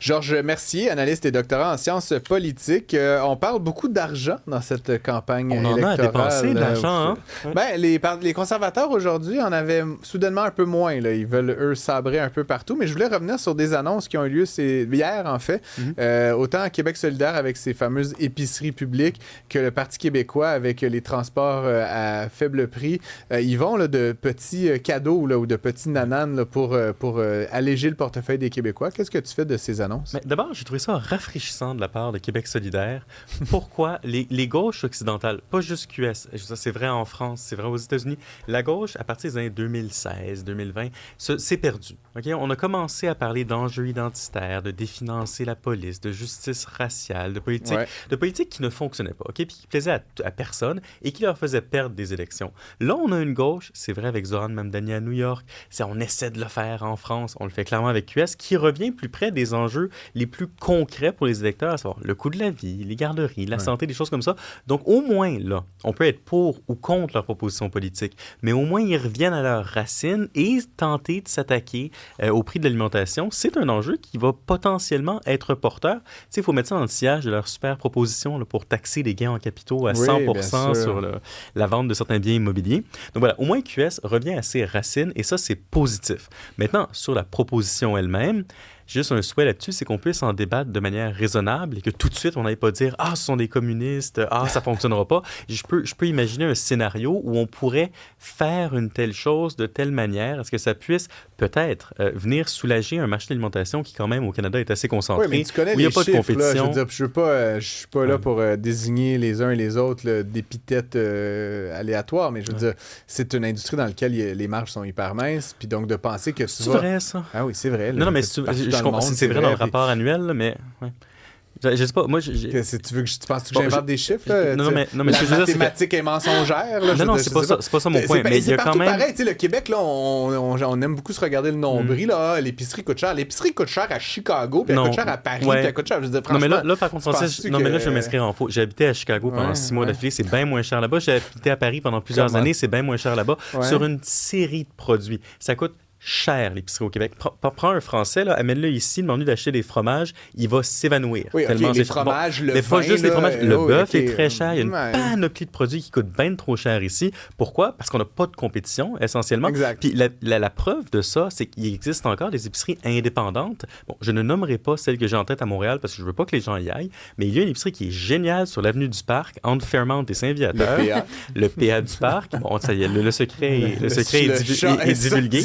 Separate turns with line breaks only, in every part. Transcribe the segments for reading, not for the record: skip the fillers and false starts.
Georges Mercier, analyste et doctorant en sciences politiques. On parle beaucoup d'argent dans cette campagne électorale.
On en a à dépenser de l'argent, hein?
Ben, les conservateurs aujourd'hui en avaient soudainement un peu moins. Là. Ils veulent, eux, sabrer un peu partout. Mais je voulais revenir sur des annonces qui ont eu lieu hier, en fait. Autant à Québec solidaire avec ses fameuses épiceries publiques que le Parti québécois avec les transports à faible prix. Ils vont là, de petits cadeaux là, ou de petits nananes là, pour alléger le portefeuille des Québécois. Qu'est-ce que tu fais de ces annonces?
Mais d'abord, j'ai trouvé ça rafraîchissant de la part de Québec solidaire. Pourquoi les gauches occidentales, pas juste QS, c'est vrai en France, c'est vrai aux États-Unis, la gauche, à partir des années 2016, 2020, s'est perdue. Okay? On a commencé à parler d'enjeux identitaires, de définancer la police, de justice raciale, de politique qui ne fonctionnait pas, okay? Puis qui plaisait à personne et qui leur faisait perdre des élections. Là, on a une gauche, c'est vrai avec Zoran Mamdani à New York, on essaie de le faire en France, on le fait clairement avec QS, qui revient plus près des enjeux les plus concrets pour les électeurs, à savoir le coût de la vie, les garderies, la santé, des choses comme ça. Donc, au moins, là, on peut être pour ou contre leur proposition politique, mais au moins, ils reviennent à leurs racines et tenter de s'attaquer au prix de l'alimentation. C'est un enjeu qui va potentiellement être porteur. Tu sais, il faut mettre ça dans le sillage de leur super proposition là, pour taxer les gains en capitaux à 100% sur la vente de certains biens immobiliers. Donc voilà, au moins QS revient à ses racines et ça, c'est positif. Maintenant, sur la proposition elle-même, juste un souhait là-dessus, c'est qu'on puisse en débattre de manière raisonnable et que tout de suite, on n'aille pas dire « Ah, ce sont des communistes, ah, ça ne fonctionnera pas ». Je peux imaginer un scénario où on pourrait faire une telle chose de telle manière à ce que ça puisse peut-être venir soulager un marché d'alimentation qui, quand même, au Canada, est assez concentré.
Oui, mais tu connais les chiffres, là, je veux dire, je suis pas là pour désigner les uns et les autres d'épithètes aléatoires, mais je veux dire, c'est une industrie dans laquelle les marges sont hyper minces, puis donc de penser que
c'est vrai, ça?
Ah oui, c'est vrai.
Là, non, mais je comprends, c'est vrai dans le rapport annuel, là, mais... Ouais. Je sais pas, moi...
Tu penses que j'invente des chiffres? Là,
non, mais
la mathématique est mensongère. Là,
non, c'est pas ça mon point. Mais il y a quand même...
pareil, tu sais, le Québec, là, on aime beaucoup se regarder le nombril. Là, l'épicerie coûte cher. L'épicerie coûte cher à Chicago, puis elle coûte cher à Paris, puis elle coûte cher... Je veux dire, franchement,
non, mais là, par contre, Francis, là, je vais m'inscrire en faux. J'ai habité à Chicago pendant 6 mois d'affilée, c'est bien moins cher là-bas. J'ai habité à Paris pendant plusieurs années, c'est bien moins cher là-bas. Sur une série de produits. Ça coûte cher, l'épicerie au Québec. Prends un Français, là, amène-le ici, demande-lui d'acheter des fromages, il va s'évanouir.
Oui,
tellement
les fromages, le
mais
vin,
pas juste les fromages. Le bœuf est très cher. Il y a une panoplie de produits qui coûtent bien trop cher ici. Pourquoi? Parce qu'on n'a pas de compétition, essentiellement.
Exact.
Puis la preuve de ça, c'est qu'il existe encore des épiceries indépendantes. Bon, je ne nommerai pas celle que j'ai en tête à Montréal parce que je ne veux pas que les gens y aillent, mais il y a une épicerie qui est géniale sur l'avenue du Parc, entre Fairmount et Saint-Viateur. Le PA du Parc. Bon, ça y est, le secret est divulgué.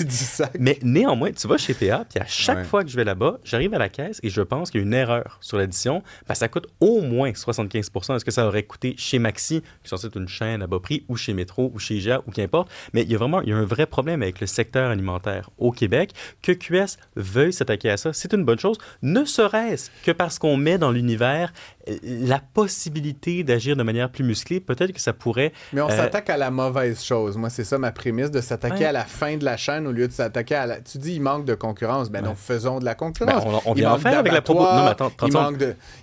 Mais néanmoins, tu vas chez PA, puis à chaque fois que je vais là-bas, j'arrive à la caisse et je pense qu'il y a une erreur sur l'addition, parce que ça coûte au moins 75% de ce que ça aurait coûté chez Maxi, qui est censé être une chaîne à bas prix, ou chez Métro, ou chez IGA, ou qu'importe. Mais il y a un vrai problème avec le secteur alimentaire au Québec. Que QS veuille s'attaquer à ça, c'est une bonne chose, ne serait-ce que parce qu'on met dans l'univers la possibilité d'agir de manière plus musclée. Peut-être que ça pourrait...
Mais on s'attaque à la mauvaise chose. Moi, c'est ça ma prémisse, de s'attaquer à la fin de la chaîne au lieu de s'attaquer à la... Tu dis, il manque de concurrence. Ben non, faisons de la concurrence.
On vient en faire avec la proposition. Non, mais attends,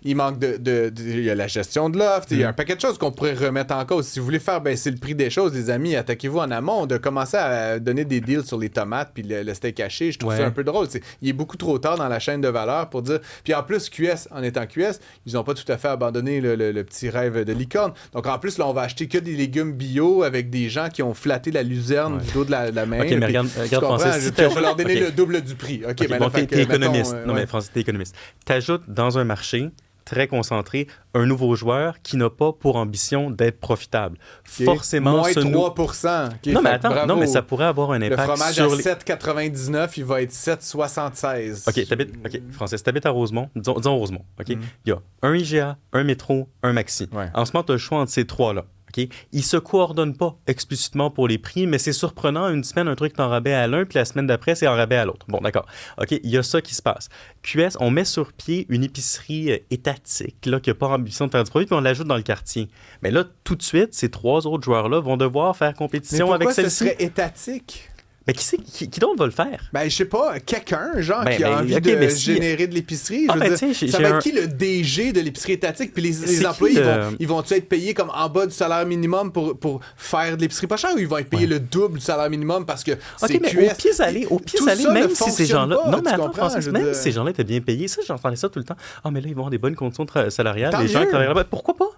il manque il y a la gestion de l'offre. Il y a un paquet de choses qu'on pourrait remettre en cause. Si vous voulez faire baisser le prix des choses, les amis, attaquez-vous en amont. De commencer à donner des deals sur les tomates puis le steak haché, je trouve ça un peu drôle. Il est beaucoup trop tard dans la chaîne de valeur pour dire... Puis en plus, QS, en étant QS, ils n'ont pas tout à fait abandonné le petit rêve de licorne. Donc en plus, là, on va acheter que des légumes bio avec des gens qui ont flatté la luzerne du dos de la main.
OK, mais regarde Francis,
on va leur donner le double du prix. OK,
bon, t'es économiste. Non, mais Francis, t'es économiste. T'ajoutes dans un marché très concentré, un nouveau joueur qui n'a pas pour ambition d'être profitable. Forcément,
moins 3%.
Non, mais attends, non, mais ça pourrait avoir un impact
sur... Le fromage à 7,99, il va être 7,76.
OK, Francis, t'habites à Rosemont. Disons Rosemont, OK? Il y a un IGA, un Métro, un Maxi. En ce moment, tu as le choix entre ces trois-là. Okay? Ils ne se coordonnent pas explicitement pour les prix, mais c'est surprenant. Une semaine, un truc est en rabais à l'un, puis la semaine d'après, c'est en rabais à l'autre. Bon, d'accord. OK, il y a ça qui se passe. QS, on met sur pied une épicerie étatique là, qui n'a pas ambition de faire du produit, puis on l'ajoute dans le quartier. Mais là, tout de suite, ces trois autres joueurs-là vont devoir faire compétition avec celle-ci.
Pourquoi ce serait étatique?
Mais qui d'autre va le faire?
Ben, je sais pas, quelqu'un, genre, qui a envie générer de l'épicerie. Ça va être qui le DG de l'épicerie étatique? Puis les employés, ils vont-tu être payés comme en bas du salaire minimum pour faire de l'épicerie pas chère, ou ils vont être payés le double du salaire minimum parce que c'est
mais
QS?
au pied salé, même si ces gens-là...
Pas,
non, mais attends, Francis, même si ces gens-là étaient bien payés, ça, j'entendais ça tout le temps. Ah, mais là, ils vont avoir des bonnes conditions salariales. Les gens qui travaillent là-bas, pourquoi pas?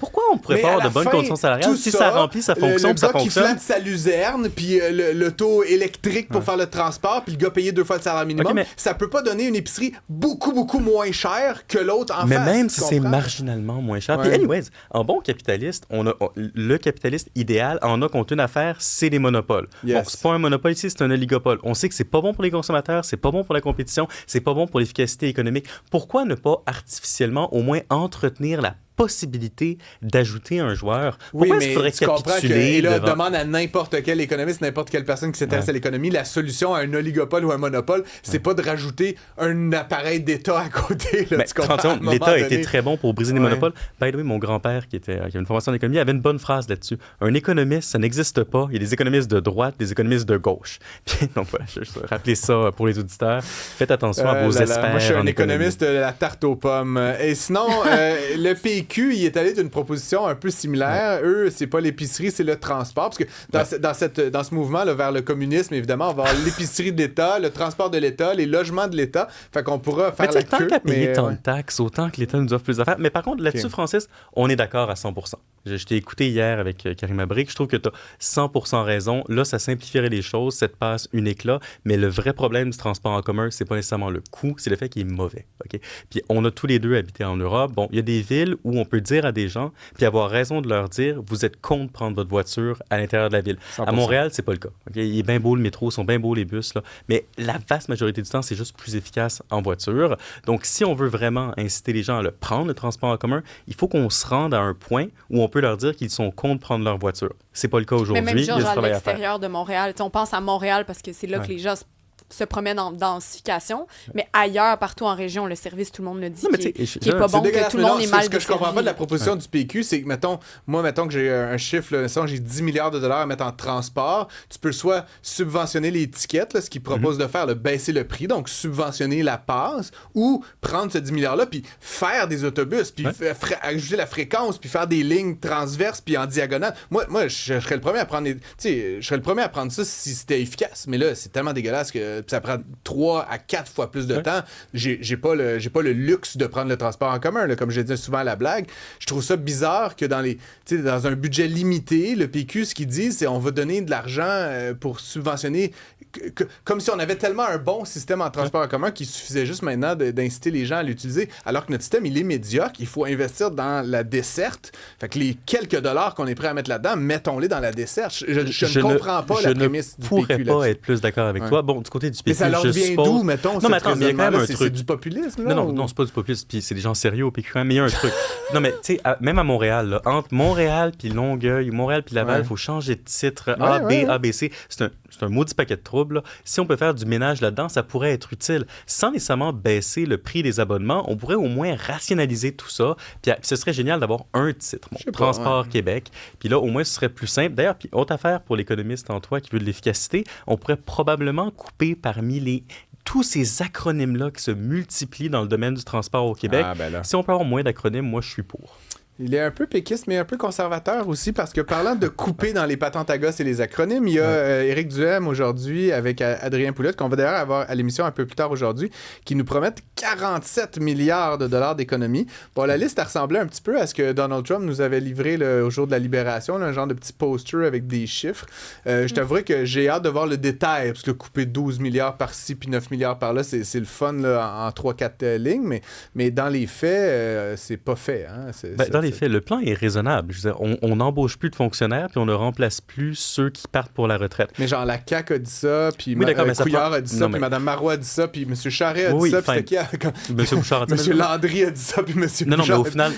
Pourquoi on pourrait pas avoir de bonnes conditions salariales si ça remplit sa fonction, puis ça fonctionne?
Le gars qui flatte sa luzerne, puis l'auto électrique pour faire le transport, puis le gars payé 2 fois le salaire minimum, ça peut pas donner une épicerie beaucoup, beaucoup moins chère que l'autre en face.
Mais même si c'est marginalement moins cher. Puis anyways, en bon capitaliste, le capitaliste idéal en a contre une affaire, c'est les monopoles. Bon, c'est pas un monopole ici, c'est un oligopole. On sait que c'est pas bon pour les consommateurs, c'est pas bon pour la compétition, c'est pas bon pour l'efficacité économique. Pourquoi ne pas artificiellement au moins entretenir la possibilité d'ajouter un joueur? Pourquoi est-ce qu'il faudrait capituler
demande à n'importe quel économiste, n'importe quelle personne qui s'intéresse à l'économie, la solution à un oligopole ou un monopole, c'est pas de rajouter un appareil d'État à côté. Là,
l'État a été très bon pour briser les monopoles. By the way, mon grand-père, qui a une formation en économie, avait une bonne phrase là-dessus. Un économiste, ça n'existe pas. Il y a des économistes de droite, des économistes de gauche. Puis, donc, voilà, je vais rappeler ça pour les auditeurs. Faites attention à vos experts.
Moi, je suis un économiste de la tarte aux pommes. Et sinon, le PQ, il est allé d'une proposition un peu similaire. Eux, c'est pas l'épicerie, c'est le transport. Parce que dans ce mouvement là, vers le communisme, évidemment, on va avoir l'épicerie de l'État, le transport de l'État, les logements de l'État. Fait qu'on pourra faire la queue.
Tant qu'à payer tant de taxes, autant que l'État nous offre plus d'affaires. Mais par contre, là-dessus, Francis, on est d'accord à 100%. Je t'ai écouté hier avec Karim Abrik. Je trouve que tu as 100% raison. Là, ça simplifierait les choses, cette passe unique-là. Mais le vrai problème du transport en commun, c'est pas nécessairement le coût, c'est le fait qu'il est mauvais. Okay? Puis on a tous les deux habité en Europe. Bon, il y a des villes où on peut dire à des gens, puis avoir raison de leur dire, vous êtes contre prendre votre voiture à l'intérieur de la ville. 100%. À Montréal, c'est pas le cas. Okay? Il est bien beau le métro, sont bien beaux les bus, là. Mais la vaste majorité du temps, c'est juste plus efficace en voiture. Donc, si on veut vraiment inciter les gens à le prendre, le transport en commun, il faut qu'on se rende à un point où on peut leur dire qu'ils sont contre prendre leur voiture. C'est pas le cas aujourd'hui.
Mais même genre à l'extérieur de Montréal. On pense à Montréal parce que c'est là que les gens se promènent en densification, mais ailleurs, partout en région, le service, tout le monde le dit, qui est pas bon, que tout le monde est mal desservi. Ce que je comprends pas de la proposition du PQ, c'est que, mettons que j'ai un chiffre, là, j'ai 10 milliards de dollars à mettre en transport, tu peux soit subventionner les tickets, là, ce qu'ils proposent de faire, baisser le prix, donc subventionner la passe, ou prendre ce 10 milliards-là, puis faire des autobus, puis ajouter la fréquence, puis faire des lignes transverses, puis en diagonale. Moi, je serais le premier à prendre ça si c'était efficace, mais là, c'est tellement dégueulasse que ça prend 3 à 4 fois plus de temps. J'ai pas le luxe de prendre le transport en commun, là, comme je le dis souvent à la blague. Je trouve ça bizarre que dans un budget limité, le PQ, ce qu'ils disent, c'est on va donner de l'argent pour subventionner, comme si on avait tellement un bon système en transport en commun qu'il suffisait juste maintenant d'inciter les gens à l'utiliser, alors que notre système, il est médiocre. Il faut investir dans la desserte. Fait que les quelques dollars qu'on est prêt à mettre là-dedans, mettons-les dans la desserte. Je ne comprends pas la prémisse du PQ.
Je ne pourrais pas être plus d'accord avec toi. Bon, du côté du PQ,
mais ça leur vient d'où, mettons?
Non, mais attends, mais il y a quand même un truc.
C'est du populisme, là?
Non, c'est pas du populisme, puis c'est des gens sérieux au PQ, mais il y a un truc. Non, mais tu sais, même à Montréal, là, entre Montréal puis Longueuil, Montréal puis Laval, il faut changer de titre. ABC. C'est un maudit paquet de troubles, là. Si on peut faire du ménage là-dedans, ça pourrait être utile. Sans nécessairement baisser le prix des abonnements, on pourrait au moins rationaliser tout ça. Puis ce serait génial d'avoir un titre. Bon, Transport Québec. Puis là, au moins, ce serait plus simple. D'ailleurs, puis autre affaire pour l'économiste en toi qui veut de l'efficacité, on pourrait probablement couper parmi tous ces acronymes-là qui se multiplient dans le domaine du transport au Québec. Si on peut avoir moins d'acronymes, moi, je suis pour.
Il est un peu péquiste, mais un peu conservateur aussi, parce que parlant de couper dans les patentes à gosse et les acronymes, il y a Éric Duhem aujourd'hui avec Adrien Pouliot, qu'on va d'ailleurs avoir à l'émission un peu plus tard aujourd'hui, qui nous promettent 47 milliards de dollars d'économies. Bon, la liste, elle ressemblait un petit peu à ce que Donald Trump nous avait livré au jour de la Libération, là, un genre de petit poster avec des chiffres. Je t'avouerais que j'ai hâte de voir le détail, parce que couper 12 milliards par-ci puis 9 milliards par-là, c'est le fun là, en 3-4 lignes, mais dans les faits, c'est pas fait. Hein?
Dans les faits, le plan est raisonnable. Je veux dire, on n'embauche plus de fonctionnaires puis on ne remplace plus ceux qui partent pour la retraite.
Mais genre, la CAQ a dit ça, puis Couillard a dit ça, puis Mme Marois a dit ça, puis M. Charest a dit ça, puis c'était qui? M.
Bouchard a dit
ça. M. Landry a dit ça, puis M. Bouchard.
Non, mais au final...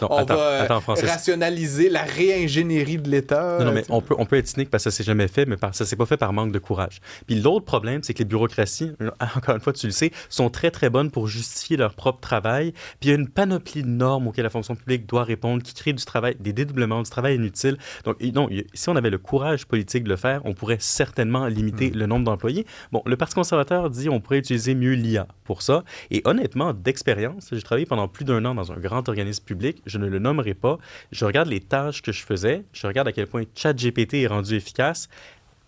on va rationaliser la réingénierie de l'État.
Non, mais on peut être cynique parce que ça s'est jamais fait, mais ça s'est pas fait par manque de courage. Puis l'autre problème, c'est que les bureaucraties, encore une fois, tu le sais, sont très, très bonnes pour justifier leur propre travail. Puis il y a une panoplie de normes auxquelles la fonction publique doit pouvoir répondre, qui crée du travail, des dédoublements, du travail inutile. Donc, non, si on avait le courage politique de le faire, on pourrait certainement limiter le nombre d'employés. Bon, le Parti conservateur dit on pourrait utiliser mieux l'IA pour ça. Et honnêtement, d'expérience, j'ai travaillé pendant plus d'1 an dans un grand organisme public, je ne le nommerai pas. Je regarde les tâches que je faisais, je regarde à quel point ChatGPT est rendu efficace.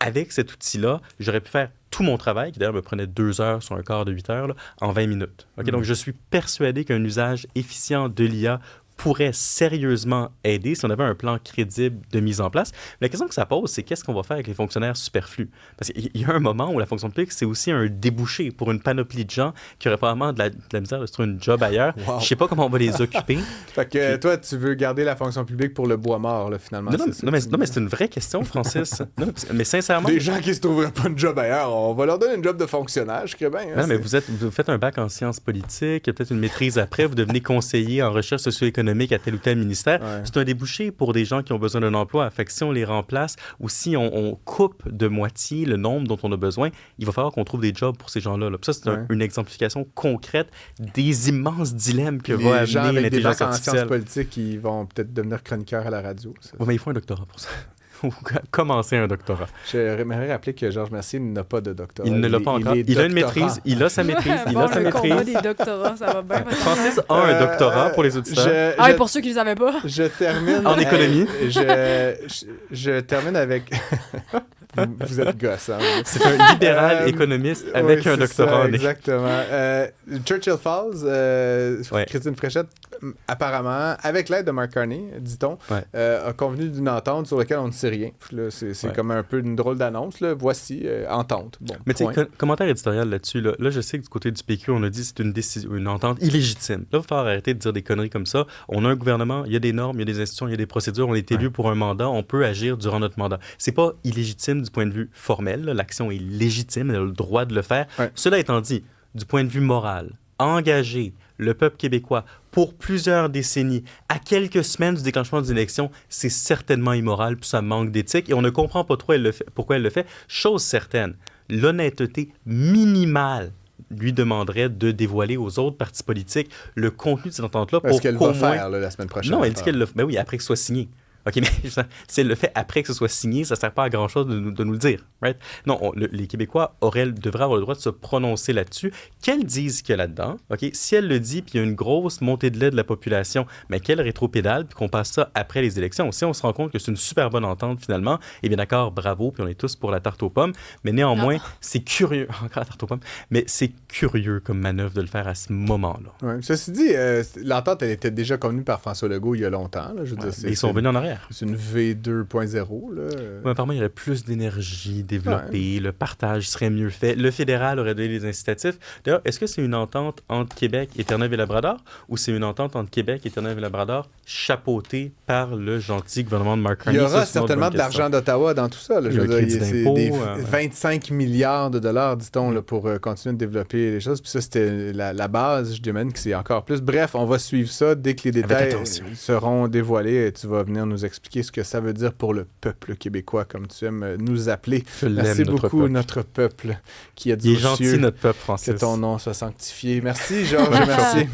Avec cet outil-là, j'aurais pu faire tout mon travail, qui d'ailleurs me prenait 2 heures sur un quart de 8 heures, là, en 20 minutes. Okay? Donc, je suis persuadé qu'un usage efficient de l'IA pourrait sérieusement aider si on avait un plan crédible de mise en place. Mais la question que ça pose, c'est qu'est-ce qu'on va faire avec les fonctionnaires superflus? Parce qu'il y a un moment où la fonction publique, c'est aussi un débouché pour une panoplie de gens qui auraient probablement de la misère de se trouver une job ailleurs. Wow. Je sais pas comment on va les occuper.
Fait que toi, tu veux garder la fonction publique pour le bois mort, là, finalement.
Non, mais c'est une vraie question, Francis. Non, mais sincèrement...
Des gens qui se trouveraient pas une job ailleurs, on va leur donner une job de fonctionnaire, je crée bien. Hein,
non, mais vous faites un bac en sciences politiques, peut-être une maîtrise après, vous devenez conseiller en recherche socio-économique à tel ou tel ministère. Ouais. C'est un débouché pour des gens qui ont besoin d'un emploi. Fait que si on les remplace ou si on coupe de moitié le nombre dont on a besoin, il va falloir qu'on trouve des jobs pour ces gens-là. Là. Ça, c'est une exemplification concrète des immenses dilemmes que va amener l'intelligence artificielle. Les gens en sciences
politiques qui vont peut-être devenir chroniqueurs à la radio.
Oui, mais il faut un doctorat pour ça. Commencer un doctorat.
J'aimerais rappeler que Georges Mercier n'a pas de doctorat.
Il ne l'a pas encore. Il a une maîtrise. Il a sa maîtrise. Il a sa maîtrise.
Le combat des doctorats, ça va bien.
Francis a un doctorat pour les auditeurs.
Et pour ceux qui ne le savaient pas.
Je termine...
En économie.
Je termine avec... Vous êtes gosse, hein?
C'est un libéral économiste avec un doctorat.
Ça, exactement. Churchill Falls, Christine Fréchette, apparemment, avec l'aide de Mark Carney, dit-on, a convenu d'une entente sur laquelle on ne sait rien. Là, c'est comme un peu une drôle d'annonce. Là. Voici, entente. Bon,
mais tu sais, commentaire éditorial là-dessus. Là, je sais que du côté du PQ, on a dit que c'est une entente illégitime. Là, il va falloir arrêter de dire des conneries comme ça. On a un gouvernement, il y a des normes, il y a des institutions, il y a des procédures. On est élu pour un mandat. On peut agir durant notre mandat. C'est pas illégitime du point de vue formel. Là. L'action est légitime. Elle a le droit de le faire. Ouais. Cela étant dit, du point de vue moral, engager le peuple québécois pour plusieurs décennies, à quelques semaines du déclenchement d'une élection, c'est certainement immoral, puis ça manque d'éthique, et on ne comprend pas trop pourquoi elle le fait. Chose certaine, l'honnêteté minimale lui demanderait de dévoiler aux autres partis politiques le contenu de cette entente-là.
Est-ce qu'elle va faire la semaine prochaine?
Non, elle dit qu'elle le fait. Ben oui, après que ce soit signé. OK, mais si elle le fait après que ce soit signé, ça ne sert pas à grand-chose de nous le dire. Right? Non, les Québécois devraient avoir le droit de se prononcer là-dessus. Qu'elle dise qu'il y a là-dedans, OK? Si elle le dit, puis il y a une grosse montée de lait de la population, mais qu'elle rétropédale, puis qu'on passe ça après les élections. Si on se rend compte que c'est une super bonne entente, finalement, eh bien d'accord, bravo, puis on est tous pour la tarte aux pommes. Mais néanmoins, c'est curieux. Encore la tarte aux pommes. Mais c'est curieux comme manœuvre de le faire à ce moment-là.
Ouais, ceci dit, l'entente, elle était déjà convenue par François Legault il y a longtemps. Là, je veux dire,
ils sont venus en arrière.
C'est une V2.0.
Oui, apparemment, il y aurait plus d'énergie développée, le partage serait mieux fait, le fédéral aurait donné les incitatifs. D'ailleurs, est-ce que c'est une entente entre Québec et Terre-Neuve-et-Labrador ou c'est une entente entre Québec et Terre-Neuve-et-Labrador chapeautée par le gentil gouvernement de Mark Carney?
Il y aura certainement de l'argent d'Ottawa dans tout ça. Là. Je veux dire, c'est des 25 milliards de dollars, dit-on, là, pour continuer de développer les choses. Puis ça, c'était la base. Je demande que c'est encore plus. Bref, on va suivre ça dès que les détails seront dévoilés. Et tu vas venir nous expliquer ce que ça veut dire pour le peuple québécois, comme tu aimes nous appeler. Merci beaucoup, notre peuple qui a dit
Il est gentil, notre peuple, Francis.
Que ton nom soit sanctifié. Merci, Georges. Merci.